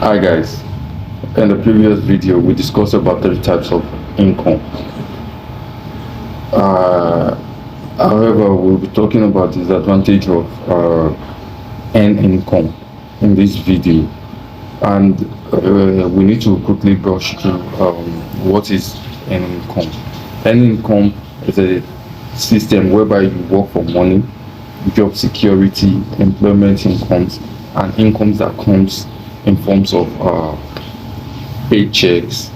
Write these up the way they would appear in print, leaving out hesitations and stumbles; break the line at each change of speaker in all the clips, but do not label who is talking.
Hi guys, in the previous video we discussed about three types of income. Uh, However, we'll be talking about the disadvantage of earned income in this video, and we need to quickly brush through what is earned income. Earned income is a system whereby you work for money, job security, employment incomes, and incomes that comes in forms of paychecks,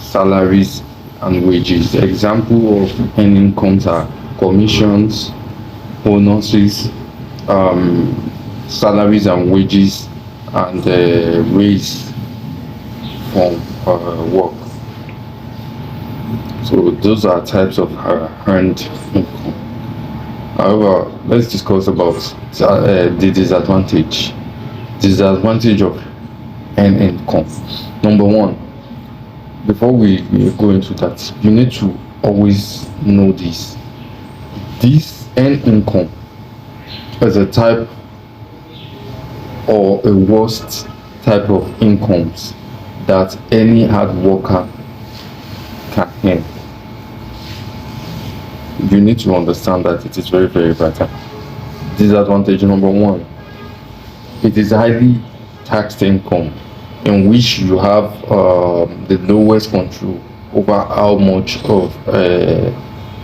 salaries, and wages. The example of earned incomes are commissions, bonuses, salaries and wages, and raise from work. So those are types of earned income. However, let's discuss about the disadvantage of earned income. Number one, before we go into that, you need to always know this. This earned income is a type or a worst type of incomes that any hard worker can earn. You need to understand that it is very, very vital. Disadvantage number one, it is highly taxed income in which you have the lowest control over how much of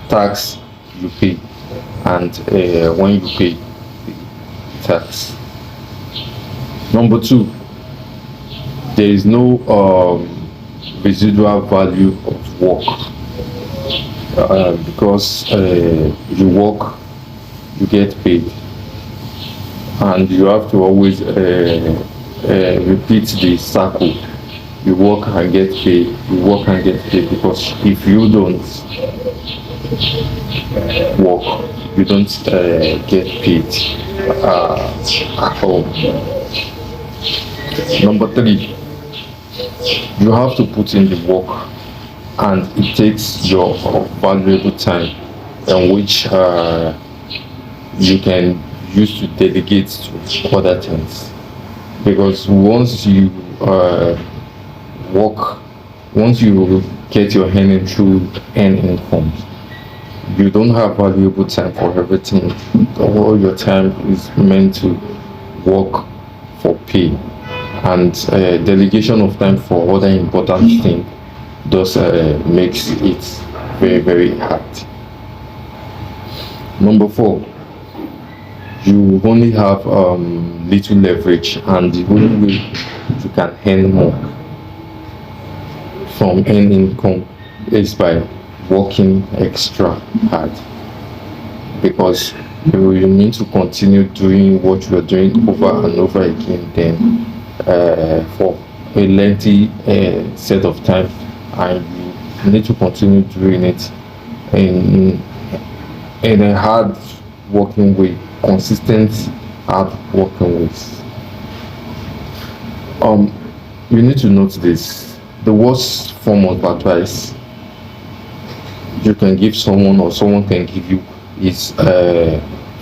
tax you pay and when you pay tax. Number two, there is no residual value of work because you work, you get paid, and you have to always repeat the cycle. You work and get paid, you work and get paid, because if you don't work, you don't get paid at all. Number three, you have to put in the work, and it takes your valuable time in which you can use to delegate to other things. Because once you work, once you get your earning through earned income, you don't have valuable time for everything. All your time is meant to work for pay, and delegation of time for other important things thus makes it very, very hard. Number four, you only have little leverage, and the only way you can earn more from earned income is by working extra hard, because you need to continue doing what you are doing over and over again then for a lengthy set of time, and you need to continue doing it in a hard working way, consistent hard working ways. You need to note this: the worst form of advice you can give someone or someone can give you is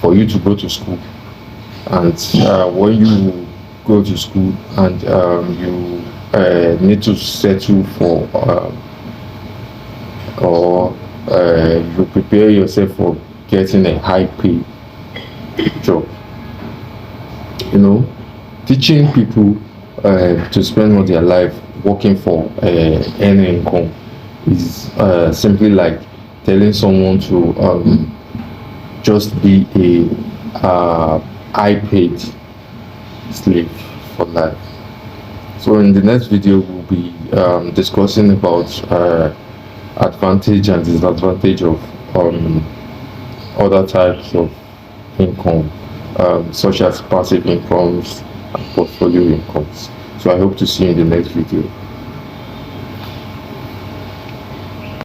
for you to go to school, and when you go to school and you need to settle for or you prepare yourself for getting a high pay job. Teaching people to spend all their life working for earning income is simply like telling someone to just be a high paid slave for life. So in the next video we'll be discussing about advantage and disadvantage of other types of income, such as passive incomes and portfolio incomes. So I hope to see you in the next video.